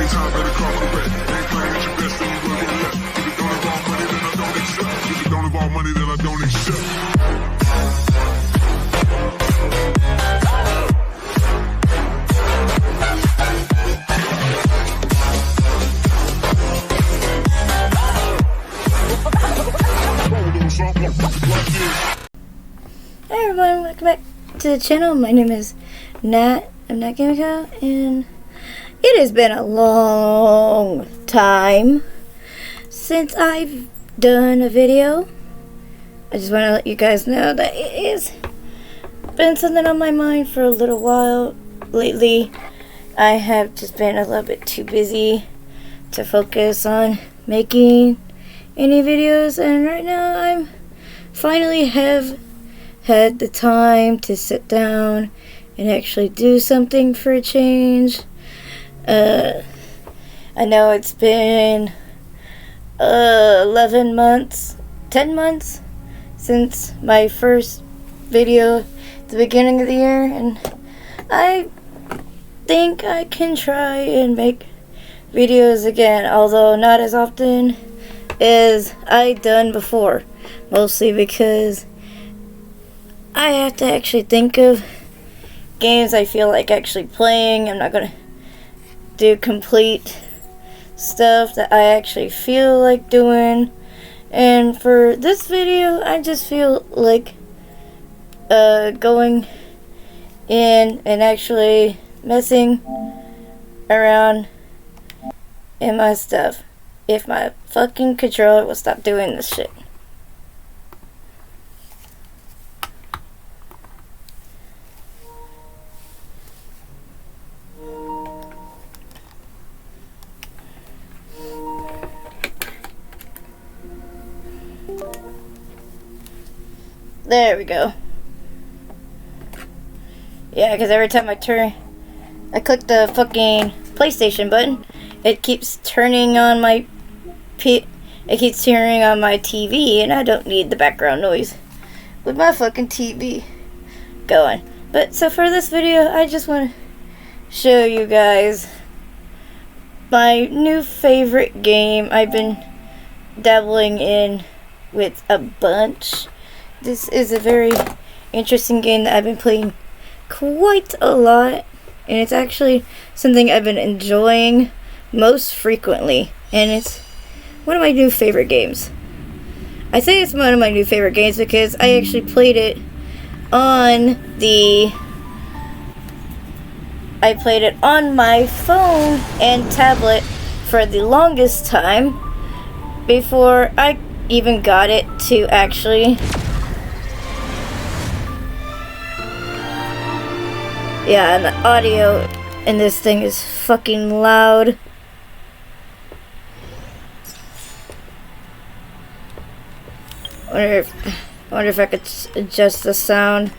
time, better call correct. Ain't playing at your best, then you will get left. If it don't involve money, then I don't accept. If it don't involve money, then I don't accept. Hey everyone, welcome back to the channel. My name is Nat. I'm Nat Gamiko, and it has been a long time since I've done a video. I just want to let you guys know that it has been something on my mind for a little while. Lately, I have just been a little bit too busy to focus on making any videos, and right now I'm finally have had the time to sit down and actually do something for a change. I know it's been 11 months, 10 months since my first video at the beginning of the year, and I think I can try and make videos again, although not as often as I done before, mostly because I have to actually think of games I feel like actually playing. I'm not going to do complete stuff that I actually feel like doing. And for this video, I just feel like going in and actually messing around in my stuff. If my fucking controller will stop doing this shit. There we go. Yeah, because every time I click the fucking PlayStation button, it keeps turning on my TV, and I don't need the background noise with my fucking TV going. But so for this video, I just want to show you guys my new favorite game I've been dabbling in with a bunch. This is a very interesting game that I've been playing quite a lot, and it's actually something I've been enjoying most frequently, and it's one of my new favorite games. I say it's one of my new favorite games because I actually played it on my phone and tablet for the longest time before I even got it to actually. Yeah, and the audio in this thing is fucking loud. I wonder if I could adjust the sound.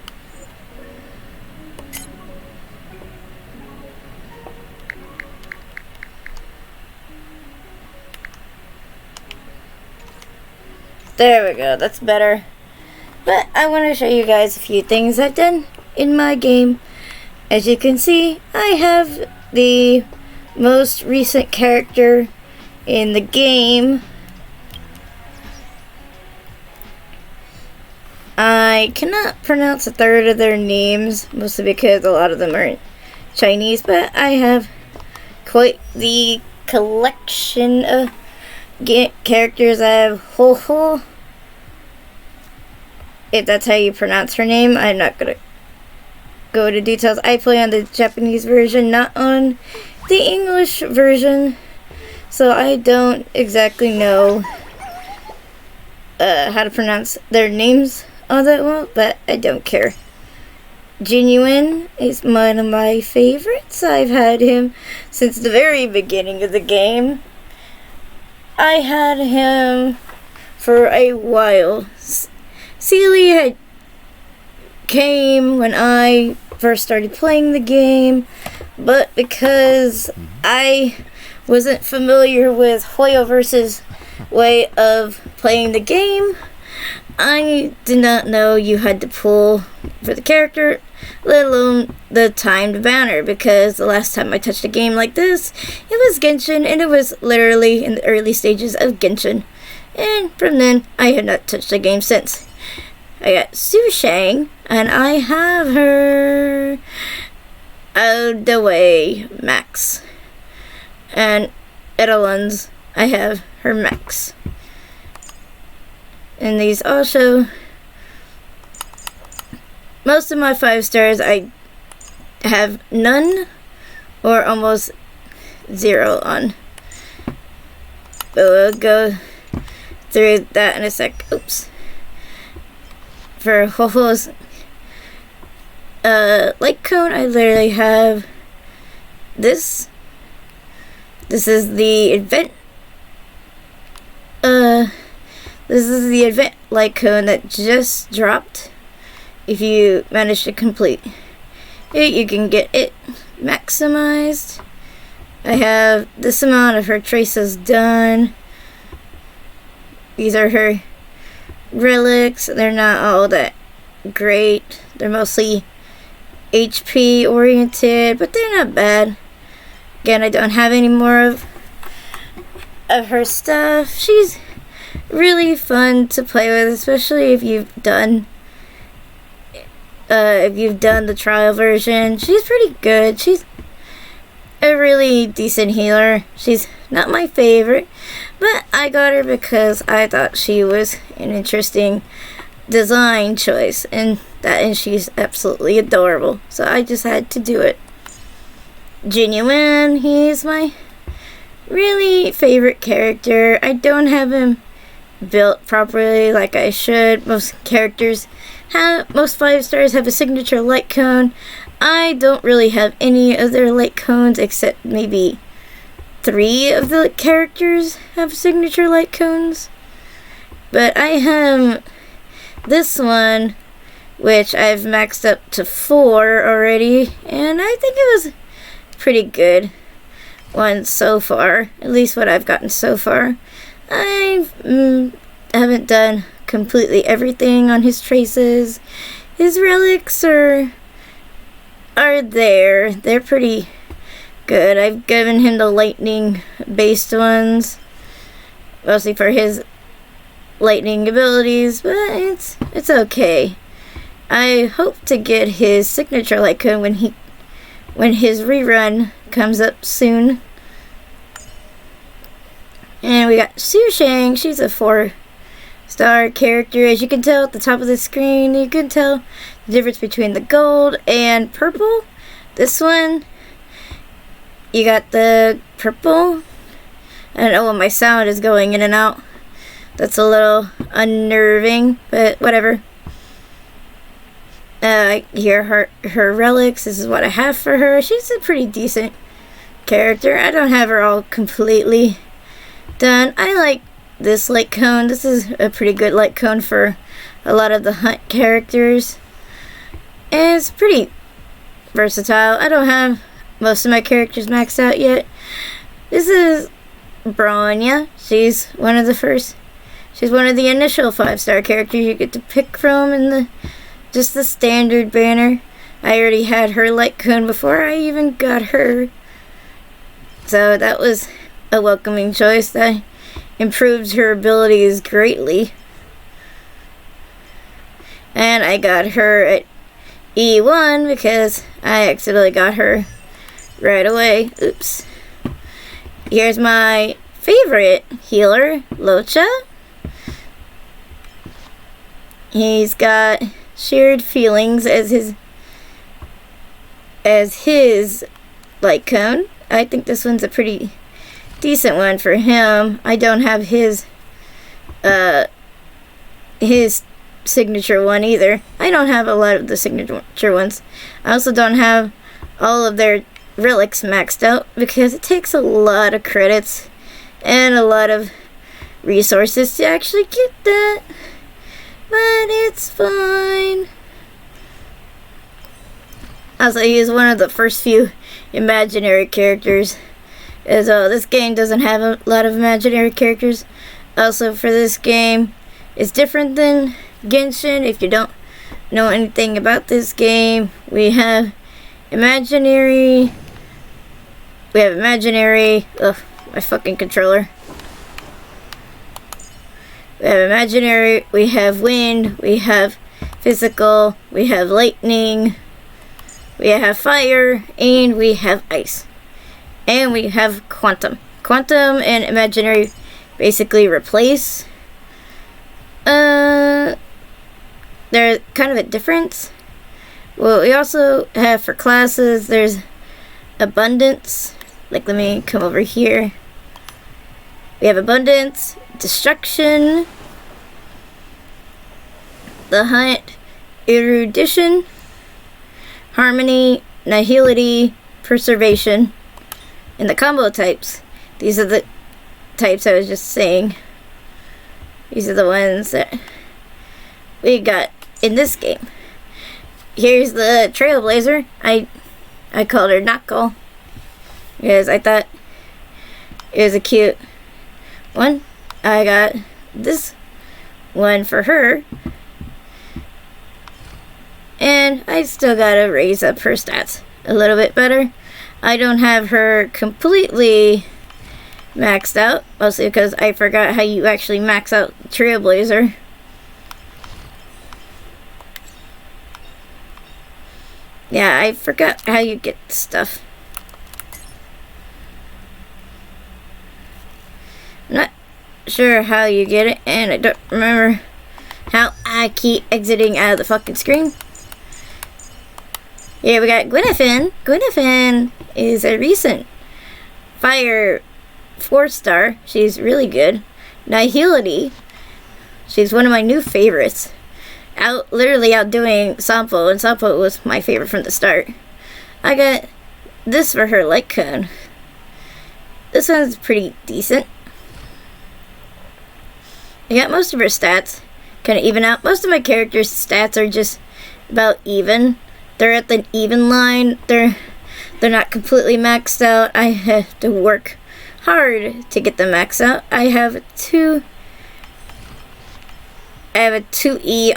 There we go, that's better. But I want to show you guys a few things I've done in my game. As you can see, I have the most recent character in the game. I cannot pronounce a third of their names, mostly because a lot of them are Chinese, but I have quite the collection of characters. I have Helloooo, if that's how you pronounce her name. I'm not gonna go into details. I play on the Japanese version, not on the English version, so I don't exactly know how to pronounce their names all that well, but I don't care. Genuine is one of my favorites. I've had him since the very beginning of the game. I had him for a while. Sealy had came when I first started playing the game, but because I wasn't familiar with Hoyoverse's way of playing the game, I did not know you had to pull for the character let alone the timed banner, because the last time I touched a game like this, it was Genshin, and it was literally in the early stages of Genshin. And from then, I have not touched a game since. I got Su Shang, and I have her out the way max. And Edelon's, I have her max. And these also, most of my 5 stars I have none or almost 0 on. But we'll go through that in a sec. Oops. For Ho-Ho's light cone, I literally have this. This is the event. This is the event light cone that just dropped. If you manage to complete it, you can get it maximized. I have this amount of her traces done. These are her relics. They're not all that great. They're mostly HP oriented, but they're not bad. Again, I don't have any more of her stuff. She's really fun to play with, especially if you've done the trial version. She's pretty good. She's a really decent healer. She's not my favorite, but I got her because I thought she was an interesting design choice, and she's absolutely adorable. So I just had to do it. Genuine, he's my really favorite character. I don't have him built properly like I should. Most 5 stars have a signature light cone. I don't really have any of their light cones except maybe 3 of the characters have signature light cones. But I have this one, which I've maxed up to 4 already, and I think it was pretty good one so far, at least what I've gotten so far. I haven't done completely everything on his traces. His relics are there. They're pretty good. I've given him the lightning based ones, mostly for his lightning abilities, but it's okay. I hope to get his signature light cone when his rerun comes up soon. And we got Su Shang. She's a 4-star character. As you can tell at the top of the screen, you can tell the difference between the gold and purple. This one, you got the purple. I don't know when my sound is going in and out. That's a little unnerving, but whatever. Here her relics. This is what I have for her. She's a pretty decent character. I don't have her all completely done. I like this light cone. This is a pretty good light cone for a lot of the hunt characters. And it's pretty versatile. I don't have most of my characters maxed out yet. This is Bronya. She's one of the initial 5-star characters you get to pick from in just the standard banner. I already had her light cone before I even got her. So that was a welcoming choice. That improves her abilities greatly. And I got her at E1 because I accidentally got her right away. Oops. Here's my favorite healer, Locha. He's got shared feelings as his light cone. I think this one's a pretty decent one for him. I don't have his signature one either. I don't have a lot of the signature ones. I also don't have all of their relics maxed out because it takes a lot of credits and a lot of resources to actually get that. But it's fine. Also, he's one of the first few imaginary characters. As this game doesn't have a lot of imaginary characters. Also, for this game, it's different than Genshin. If you don't know anything about this game, we have imaginary. Ugh, my fucking controller. We have imaginary, we have wind, we have physical, we have lightning, we have fire, and we have ice. And we have quantum. Quantum and imaginary basically replace. They're kind of a difference. Well, we also have for classes, there's abundance. Like, let me come over here. We have abundance, destruction, the hunt, erudition, harmony, nihility, preservation, and the combo types. These are the types I was just saying. These are the ones that we got in this game. Here's the Trailblazer. I called her Knuckle because I thought it was a cute one. I got this one for her, and I still gotta raise up her stats a little bit better. I don't have her completely maxed out, mostly because I forgot how you actually max out Trailblazer. Yeah, I forgot how you get stuff. I'm not sure how you get it, and I don't remember how I keep exiting out of the fucking screen. Yeah, we got Gwynethyn. Gwynethyn is a recent Fire 4-star. She's really good. Nihility. She's one of my new favorites. Literally outdoing Sampo, and Sampo was my favorite from the start. I got this for her light cone. This one's pretty decent. I got most of her stats kind of even out. Most of my characters' stats are just about even. They're at the even line. They're not completely maxed out. I have to work hard to get them maxed out. I have a 2E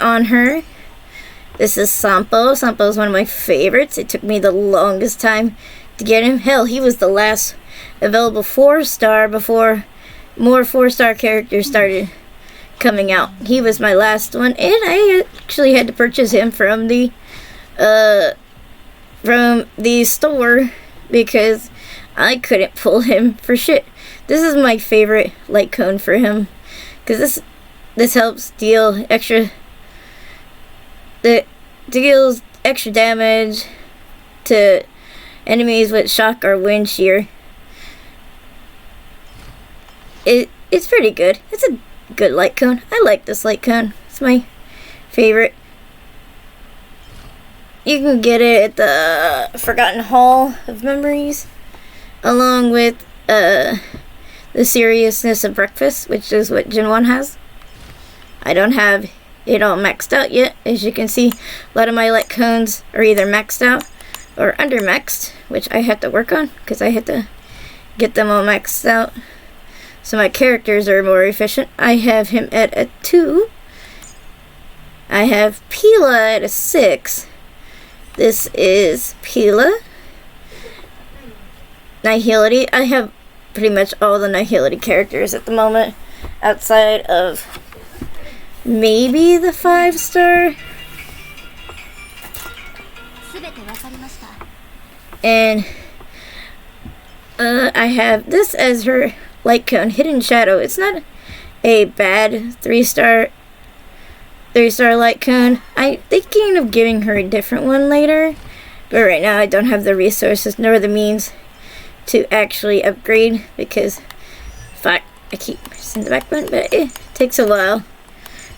on her. This is Sampo. Sampo is one of my favorites. It took me the longest time to get him. Hell, he was the last available 4-star before more 4-star characters started coming out. He was my last one, and I actually had to purchase him from the store because I couldn't pull him for shit. This is my favorite light cone for him because this helps deals extra damage to enemies with shock or wind shear. It's pretty good. It's a good light cone. I like this light cone. It's my favorite. You can get it at the Forgotten Hall of Memories, along with the Seriousness of Breakfast, which is what Gen 1 has. I don't have it all maxed out yet. As you can see, a lot of my light cones are either maxed out or under maxed, which I have to work on because I have to get them all maxed out so my characters are more efficient. I have him at a 2. I have Pila at a 6. This is Pila. Nihility. I have pretty much all the Nihility characters at the moment, outside of maybe the 5-star. And I have this as her light cone, Hidden Shadow. It's not a bad 3-star light cone. I'm thinking of giving her a different one later, but right now I don't have the resources nor the means to actually upgrade because fuck, I keep pressing the back button, but it takes a while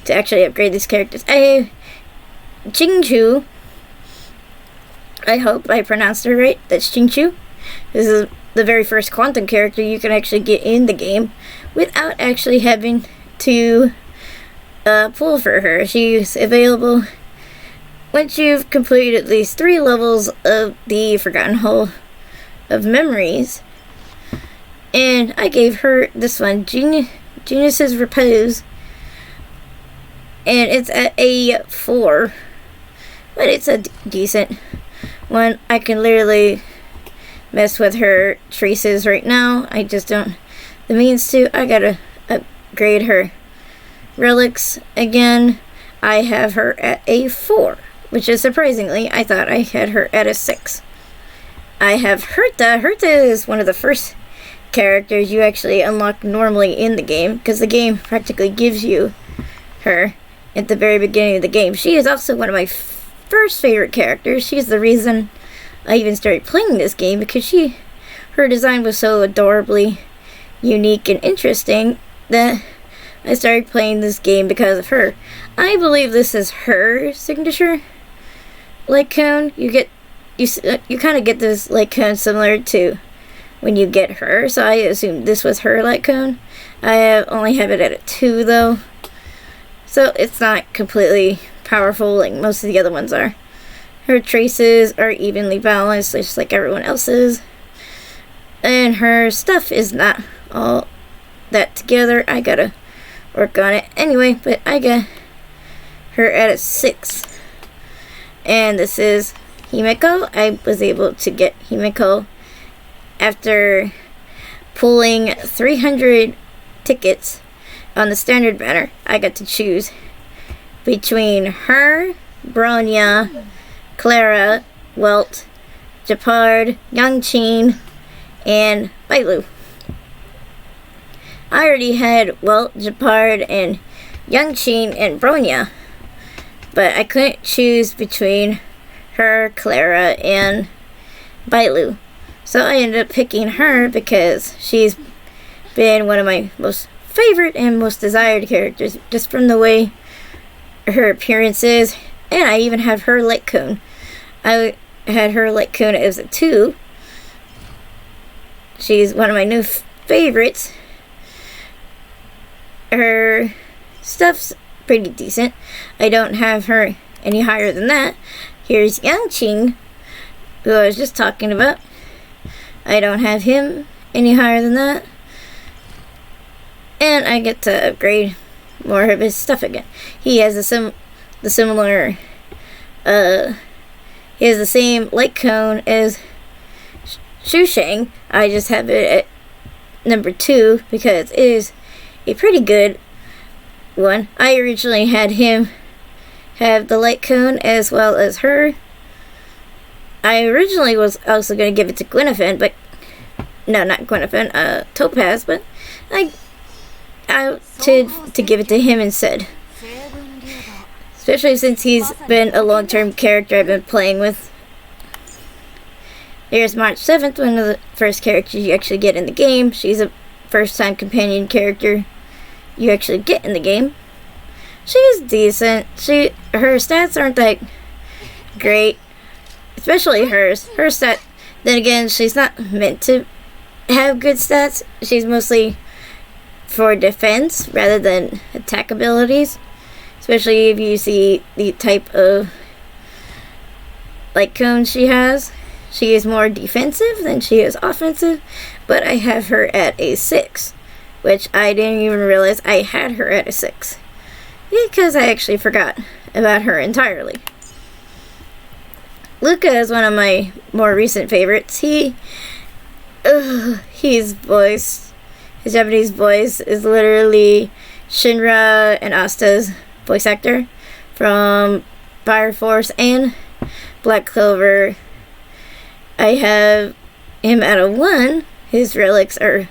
to actually upgrade these characters. I have Jingchu. I hope I pronounced her right. That's Jingchu. This is the very first quantum character you can actually get in the game without actually having to pull for her. She's available once you've completed at least 3 levels of the Forgotten Hall of Memories. And I gave her this one, Genius's Repose. And it's at a 4. but it's a decent one. I can literally mess with her traces right now. I just don't the means to. I gotta upgrade her relics again. I have her at a 4, which is surprisingly, I thought I had her at a 6. I have Herta. Herta is one of the first characters you actually unlock normally in the game, because the game practically gives you her at the very beginning of the game. She is also one of my first favorite characters. She's the reason I even started playing this game, because her design was so adorably unique and interesting that I started playing this game because of her. I believe this is her signature light cone. You kind of get this light cone similar to when you get her, so I assume this was her light cone. I only have it at a 2 though, so it's not completely powerful like most of the other ones are. Her traces are evenly balanced, just like everyone else's, and her stuff is not all that together. I gotta work on it anyway, but I got her at a 6. And this is Himeko. I was able to get Himeko after pulling 300 tickets on the standard banner. I got to choose between her, Bronya, Clara, Welt, Japard, Yangqin, and Bailu. I already had Welt, Japard, and Yangqin and Bronya, but I couldn't choose between her, Clara, and Bailu. So I ended up picking her because she's been one of my most favorite and most desired characters, just from the way her appearance is, and I even have her light cone. I had her light cone as a 2. She's one of my new favorites. Her stuff's pretty decent. I don't have her any higher than that. Here's Yangqin, who I was just talking about. I don't have him any higher than that. And I get to upgrade more of his stuff again. He has he has the same light cone as Shusheng. I just have it at number 2 because it is a pretty good one. I originally had him have the light cone as well as her. I originally was also going to give it to Gwyneth, but no, not Gwyneth, Topaz, but I opted to give it to him instead. Especially since he's been a long-term character I've been playing with. Here's March 7th, one of the first characters you actually get in the game. She's a first-time companion character you actually get in the game. She's decent. Her stats aren't that great, especially hers. Her stat, then again, she's not meant to have good stats. She's mostly for defense rather than attack abilities, especially if you see the type of light cone she has. She is more defensive than she is offensive, but I have her at a 6, which I didn't even realize I had her at a 6, because I actually forgot about her entirely. Luca is one of my more recent favorites. His voice, his Japanese voice is literally Shinra and Asta's voice actor from Fire Force and Black Clover. I have him at a 1. His relics are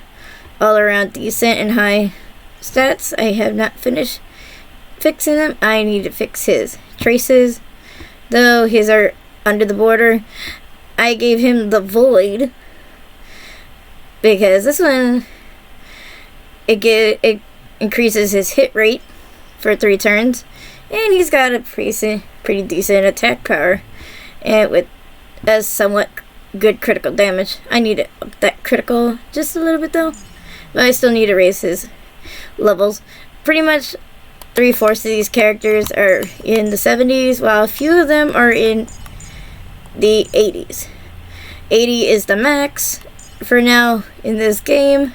all around decent and high stats. I have not finished fixing them. I need to fix his traces, though his are under the border. I gave him the Void because this one it increases his hit rate for 3 turns, and he's got a pretty decent attack power, and with a somewhat good critical damage. I need to up that critical just a little bit though, but I still need to raise his levels. Pretty much 3/4 of these characters are in the 70s, while a few of them are in the 80s. 80 is the max for now in this game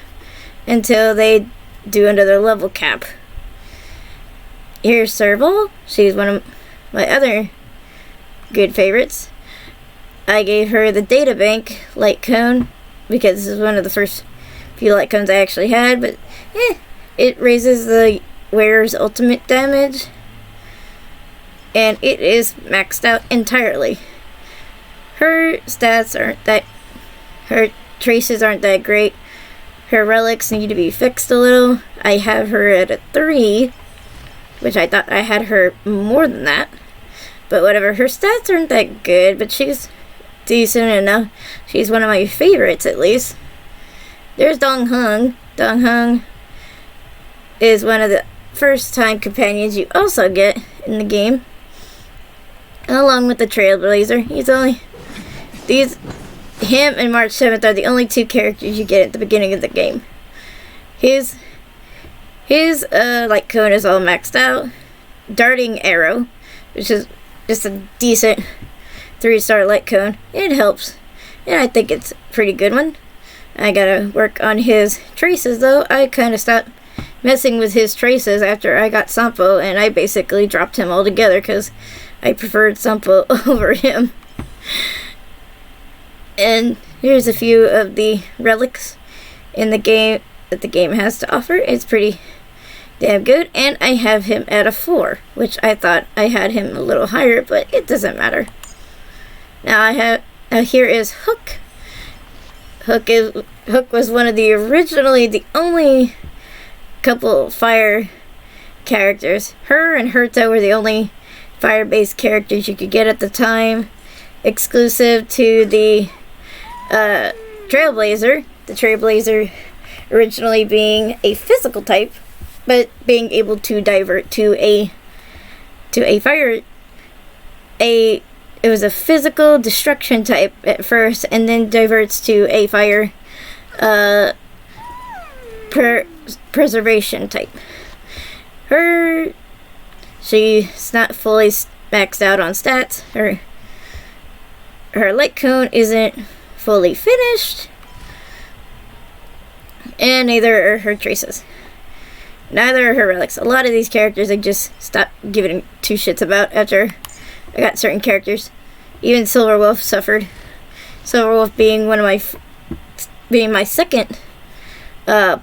until they do another level cap. Here's Serval. She's one of my other good favorites. I gave her the Data Bank light cone because this is one of the first few light cones I actually had, but it raises the wearer's ultimate damage, and it is maxed out entirely. Her stats aren't that, her traces aren't that great. Her relics need to be fixed a little. I have her at a 3, which I thought I had her more than that. But whatever, her stats aren't that good, but she's decent enough. She's one of my favorites, at least. There's Dong Hung. Dong Hung is one of the first time companions you also get in the game, along with the Trailblazer. Him and March 7th are the only 2 characters you get at the beginning of the game. His light cone is all maxed out. Darting Arrow, which is just a decent 3-star light cone. It helps, and I think it's a pretty good one. I gotta work on his traces though. I kind of stopped messing with his traces after I got Sampo, and I basically dropped him altogether because I preferred Sampo over him. And here's a few of the relics in the game that the game has to offer. It's pretty damn good, and I have him at a 4, which I thought I had him a little higher, but it doesn't matter. Now here is Hook. Hook was one of the only couple fire characters. Her and Herta were the only fire-based characters you could get at the time, exclusive to the Trailblazer. The Trailblazer originally being a physical type, but being able to divert to a fire. It was a physical destruction type at first, and then diverts to a fire preservation type. She's not fully maxed out on stats. Her light cone isn't fully finished, and neither are her traces. Neither are her relics. A lot of these characters I just stopped giving 2 shits about after I got certain characters. Even Silverwolf suffered. Silverwolf being being my second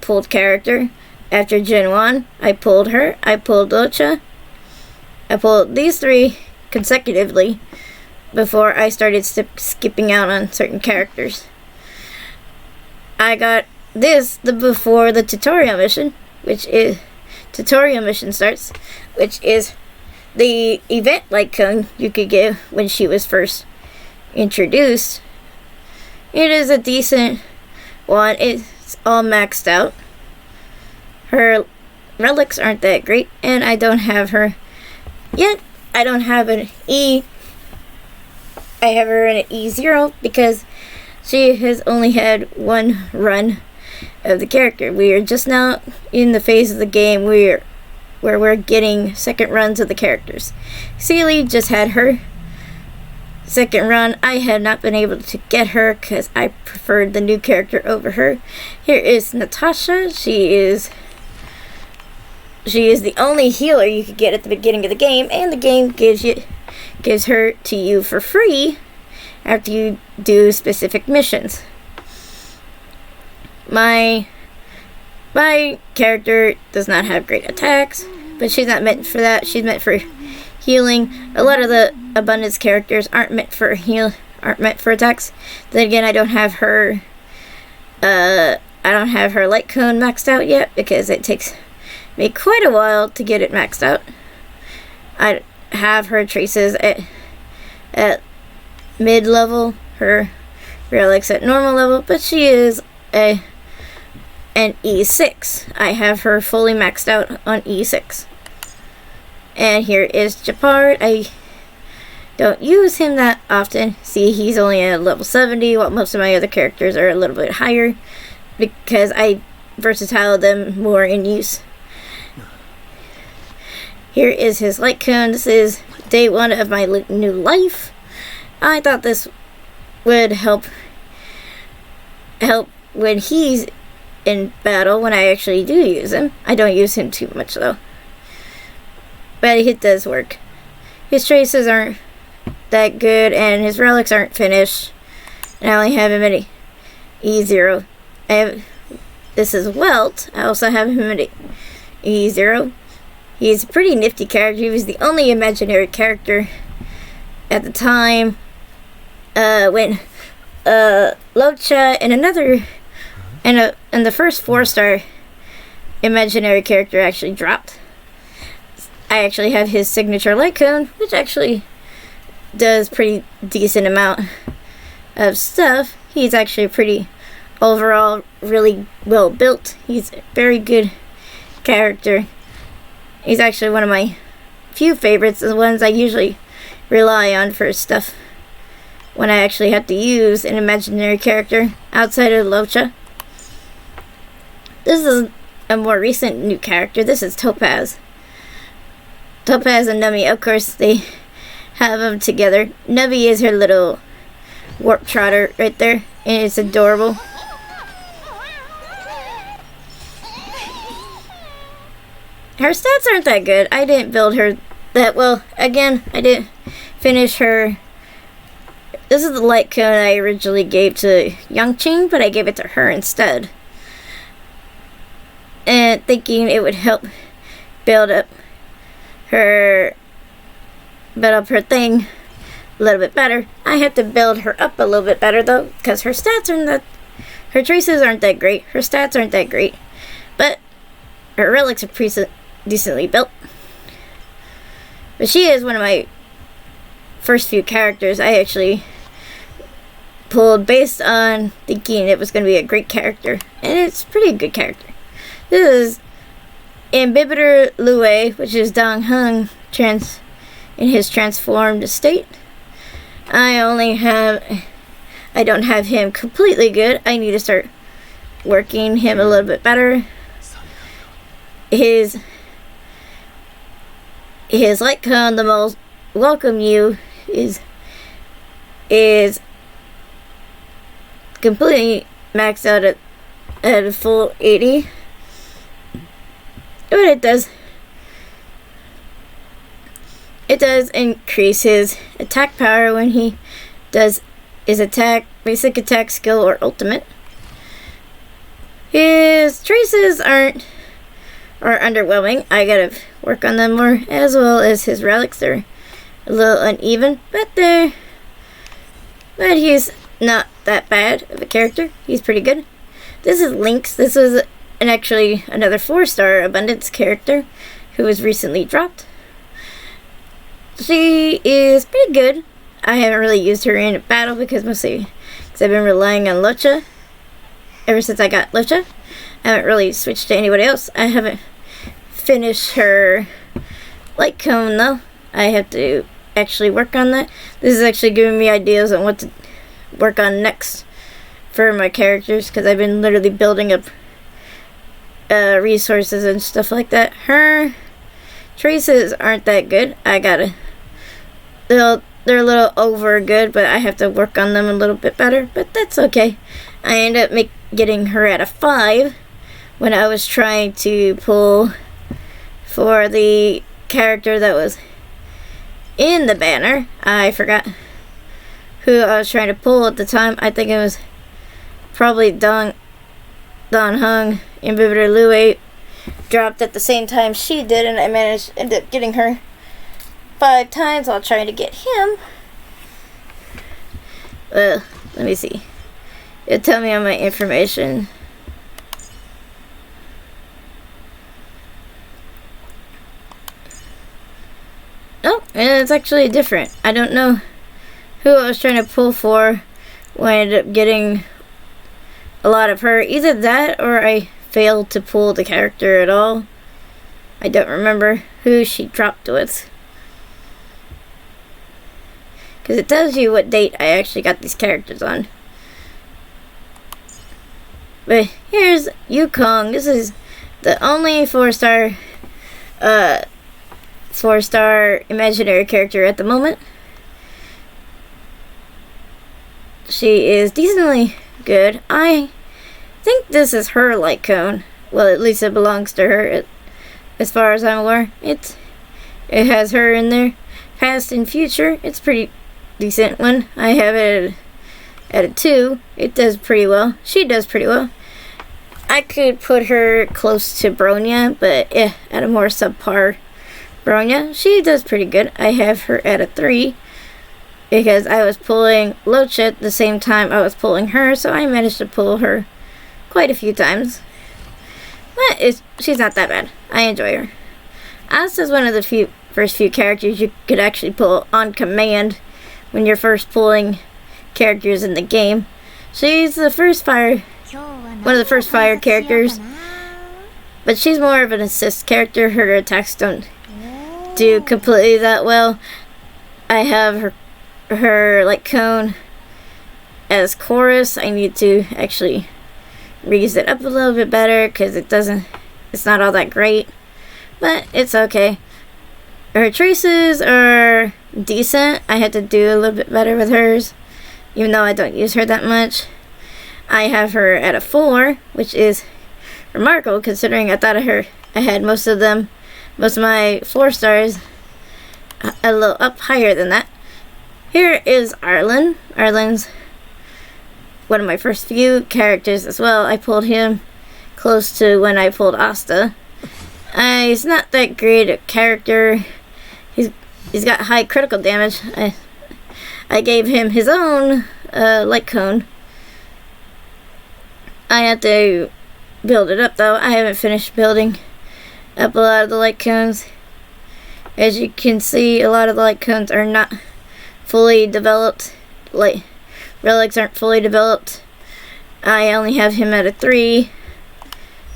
pulled character after Gen 1. I pulled her. I pulled Locha. I pulled these 3 consecutively before I started skipping out on certain characters. I got this before the tutorial mission, starts, which is the event light cone you could get when she was first introduced. It is a decent one. It's all maxed out. Her relics aren't that great, and I don't have her yet. I don't have an E. I have her in an E0 because she has only had 1 run of the character. We are just now in the phase of the game where we're getting second runs of the characters. Sealy just had her second run. I had not been able to get her because I preferred the new character over her. Here is Natasha. She is the only healer you could get at the beginning of the game, and the game gives her to you for free after you do specific missions. My character does not have great attacks, but she's not meant for that. She's meant for healing. A lot of the abundance characters aren't meant for attacks. Then again, I don't have her light cone maxed out yet because it takes me quite a while to get it maxed out. I have her traces at mid-level, her relics at normal level, but she is an E6. I have her fully maxed out on E6. And here is Japard. I don't use him that often. See, he's only at level 70, while most of my other characters are a little bit higher because I versatile them more in use. Here is his light cone. This is day 1 of my new life. I thought this would help when he's in battle, when I actually do use him. I don't use him too much though, but it does work. His traces aren't that good, and his relics aren't finished. And I only have him at E0. This is Welt. I also have him at E0. He's a pretty nifty character. He was the only imaginary character at the time when Locha and the first 4-star imaginary character actually dropped. I actually have his signature light cone, which actually does pretty decent amount of stuff. He's actually pretty overall really well built. He's a very good character. He's actually one of my few favorites, the ones I usually rely on for stuff when I actually have to use an imaginary character outside of Locha. This is a more recent new character. This is Topaz. Topaz and Nummy, of course, they have them together. Nummy is her little warp trotter right there, and it's adorable. Her stats aren't that good. I didn't build her that well. Again, I didn't finish her. This is the light cone I originally gave to Yangqing, but I gave it to her instead. And thinking it would help build up her thing a little bit better. I had to build her up a little bit better though, because her stats aren't that, her traces aren't that great. Her stats aren't that great, but her relics are pretty decently built. But she is one of my first few characters I actually pulled based on thinking it was going to be a great character, and it's a pretty good character. This is Imbibitor Lue, which is Dong Hung in his transformed state. I don't have him completely good. I need to start working him a little bit better. His light cone, the most welcome you, is completely maxed out at a full 80. What it does increase his attack power when he does his basic attack skill or ultimate. His traces are underwhelming. I gotta work on them more, as well as his relics. They're a little uneven, but he's not that bad of a character. He's pretty good. This is Lynx. This was actually another 4-star abundance character who was recently dropped. She is pretty good. I haven't really used her in a battle because I've been relying on Locha ever since I got Locha. I haven't really switched to anybody else. I haven't finished her light cone though. I have to actually work on that. This is actually giving me ideas on what to work on next for my characters, because I've been literally building up resources and stuff like that. Her traces aren't that good. They're a little over good, but I have to work on them a little bit better, but that's okay. I ended up getting her at a 5 when I was trying to pull for the character that was in the banner. I forgot who I was trying to pull at the time. I think it was probably Don Hung. Imbibitor Lue dropped at the same time she did, and I ended up getting her 5 times while trying to get him. Let me see. It'll tell me on my information. Oh, and it's actually different. I don't know who I was trying to pull for when I ended up getting a lot of her. Either that or I failed to pull the character at all. I don't remember who she dropped with, because it tells you what date I actually got these characters on. But here's Yukong. This is the only 4-star imaginary character at the moment. She is decently good. I think this is her light cone. Well, at least it belongs to her, as far as I'm aware. It has her in there. Past and future. It's pretty decent one. I have it at a 2. It does pretty well. She does pretty well. I could put her close to Bronya, but at a more subpar Bronya. She does pretty good. I have her at a 3 because I was pulling Locha at the same time I was pulling her, so I managed to pull her quite a few times. But she's not that bad. I enjoy her. Asta is one of the first few characters you could actually pull on command when you're first pulling characters in the game. She's the first one of the first fire characters, but she's more of an assist character. Her attacks don't do completely that well. I have her like cone as chorus. I need to actually raise it up a little bit better because it's not all that great, but it's okay. Her traces are decent. I had to do a little bit better with hers, even though I don't use her that much. I have her at a 4, which is remarkable considering I thought I had most of my 4 stars a little up higher than that. Here is Arlen. Arlen's one of my first few characters as well. I pulled him close to when I pulled Asta. He's not that great a character. He's got high critical damage. I gave him his own light cone. I have to build it up though. I haven't finished building up a lot of the light cones. As you can see, a lot of the light cones are not fully developed. Like, relics aren't fully developed. I only have him at a 3.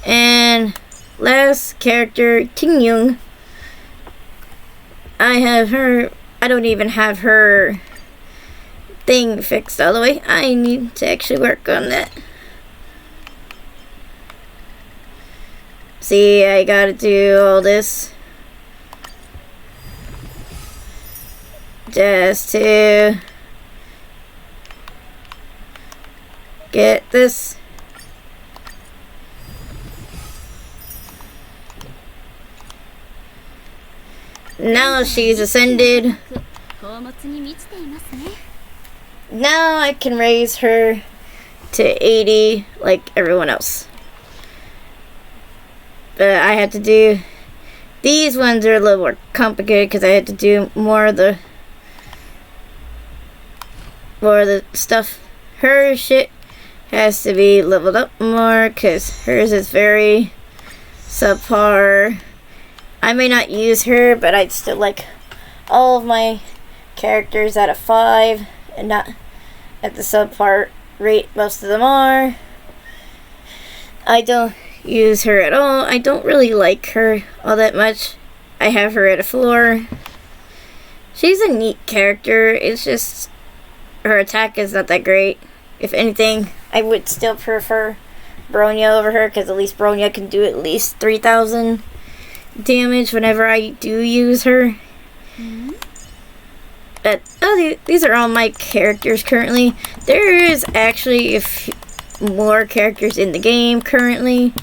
And last character, Ting Yung. I have her. I don't even have her thing fixed all the way. I need to actually work on that. See, I gotta do all this just to get this. Now she's ascended. Now I can raise her to 80 like everyone else. But I had to do, these ones are a little more complicated because I had to do more of the stuff. Her shit has to be leveled up more because hers is very subpar. I may not use her, but I'd still like all of my characters at a 5 and not at the subpar rate most of them are. I don't use her at all. I don't really like her all that much. I have her at a 4. She's a neat character. It's just her attack is not that great. If anything, I would still prefer Bronya over her because at least Bronya can do at least 3,000 damage whenever I do use her. But these are all my characters currently. There is actually more characters in the game currently.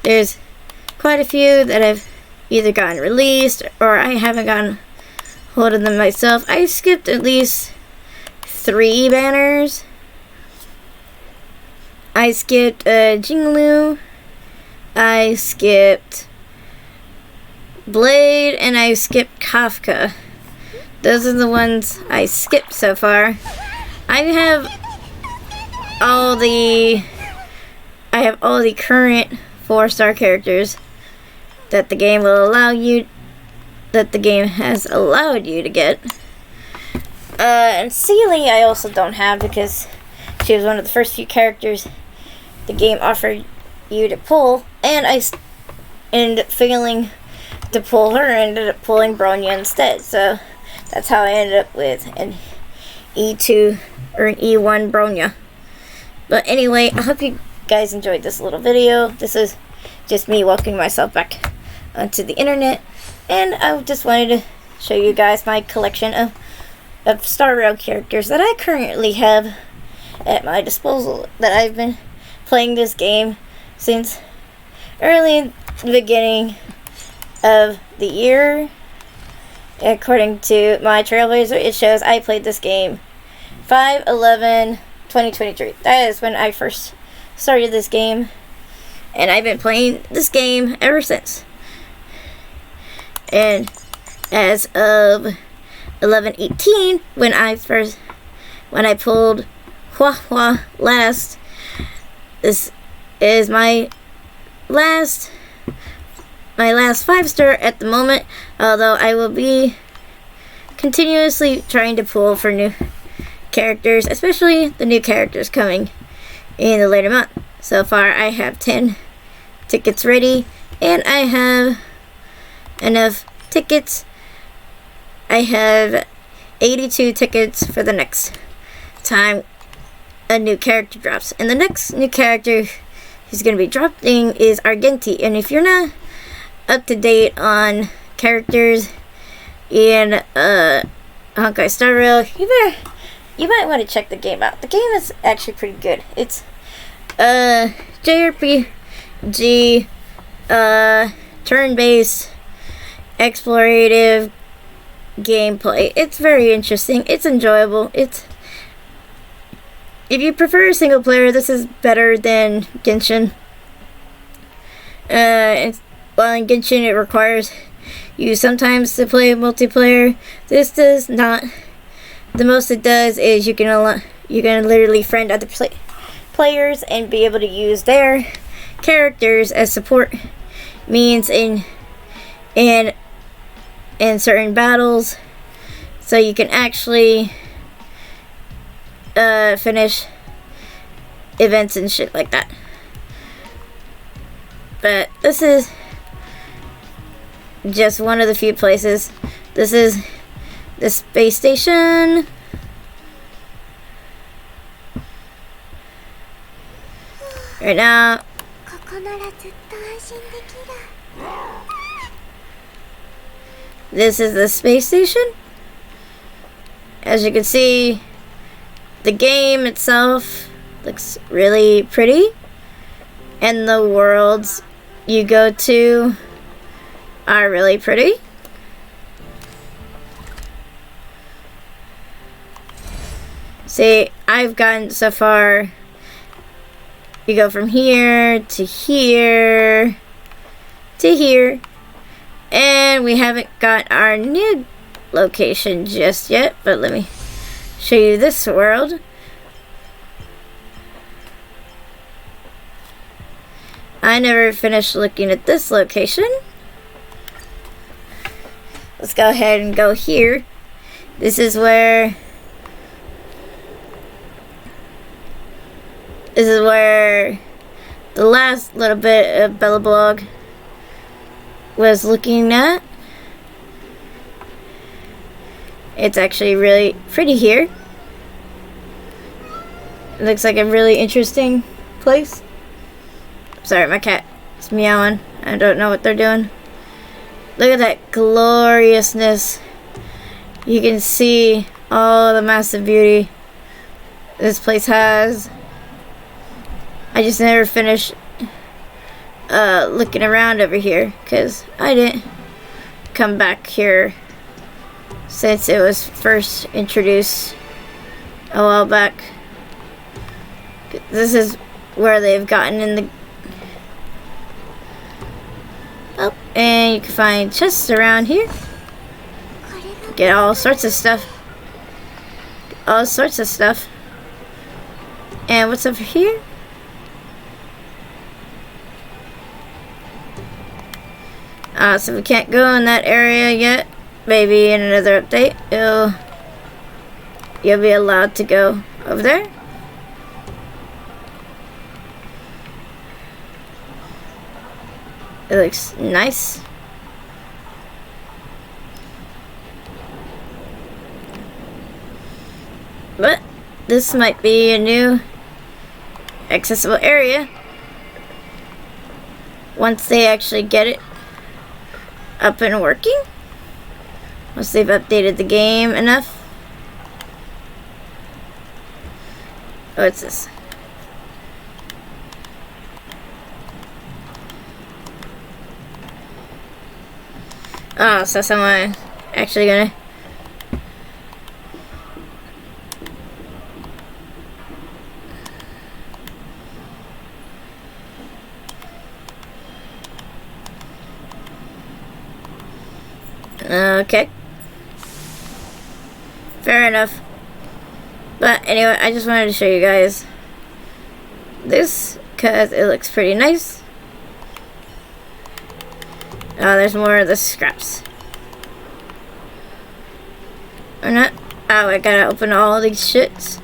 There's quite a few that have either gotten released or I haven't gotten hold of them myself. I skipped at least 3 banners. I skipped Jingloo, I skipped Blade, and I skipped Kafka. Those are the ones I skipped so far. I have all the current 4-star characters that the game has allowed you to get. And Sealy I also don't have because she was one of the first few characters the game offered you to pull, and I ended up failing to pull her and ended up pulling Bronya instead. So that's how I ended up with an E2 or an E1 Bronya. But anyway, I hope you guys enjoyed this little video. This is just me welcoming myself back onto the internet, and I just wanted to show you guys my collection of Star Rail characters that I currently have at my disposal, that I've been playing this game since early the beginning of the year. According to my Trailblazer, it shows I played this game 5/11/2023. That is when I first started this game, and I've been playing this game ever since. And as of 11/18, when I pulled Hua Hua last, this is my last 5-star at the moment, although I will be continuously trying to pull for new characters, especially the new characters coming in the later month. So far I have 10 tickets ready, and I have enough tickets. I have 82 tickets for the next time a new character drops. And the next new character who's going to be dropping is Argenti. And if you're not up to date on characters in Honkai Star Rail, you might want to check the game out. The game is actually pretty good. It's JRPG, turn-based, explorative gameplay. It's very interesting. It's enjoyable. If you prefer single player, this is better than Genshin. While in Genshin it requires you sometimes to play multiplayer, this does not. The most it does is you can literally friend other players and be able to use their characters as support means in certain battles, so you can actually finish events and shit like that. But this is just one of the few places. This is the space station. Right now, this is the space station. As you can see, the game itself looks really pretty, and the worlds you go to are really pretty. See, I've gotten so far. You go from here to here to here, and we haven't got our new location just yet, but let me show you this world. I never finished looking at this location. Let's go ahead and go here. This is where the last little bit of Bella Blog was looking at. It's actually really pretty here. It looks like a really interesting place. Sorry, my cat is meowing. I don't know what they're doing. Look at that gloriousness. You can see all the massive beauty this place has. I just never finished looking around over here because I didn't come back here since it was first introduced a while back. This is where they've gotten in the... Oh, and you can find chests around here. Get all sorts of stuff. All sorts of stuff. And what's over here? So we can't go in that area yet. Maybe in another update, you'll be allowed to go over there. It looks nice. But this might be a new accessible area once they actually get it up and working. Once they've updated the game enough. What's this? Oh, so someone actually gonna Okay. Fair enough. But anyway, I just wanted to show you guys this because it looks pretty nice. Oh, there's more of the scraps. Or not. Oh, I gotta open all these shits.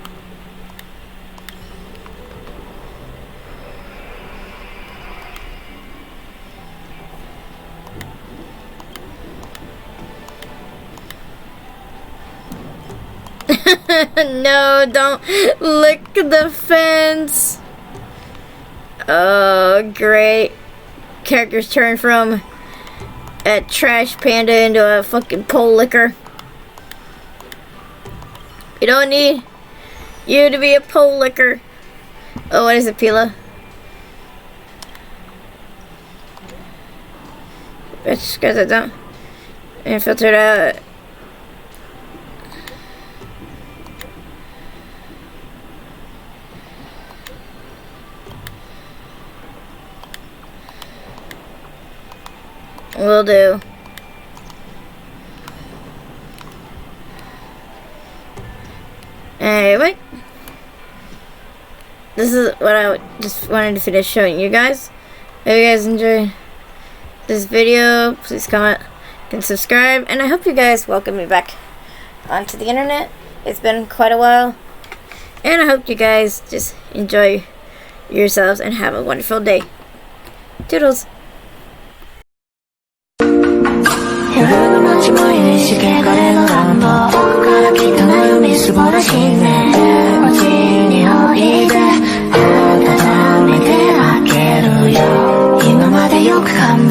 No, don't lick the fence. Oh, great. Characters turn from a trash panda into a fucking pole licker. We don't need you to be a pole licker. Oh, what is it, Pila? Bitch, guys, I don't. And filter it out. Will do. Anyway, this is what I just wanted to finish showing you guys. If you guys enjoyed this video, please comment and subscribe. And I hope you guys welcome me back onto the internet. It's been quite a while. And I hope you guys just enjoy yourselves and have a wonderful day. Toodles. 夜の街もいしけ彼の願望奥から来た悩みすぼらしいね街においで温めてあげるよ今までよく考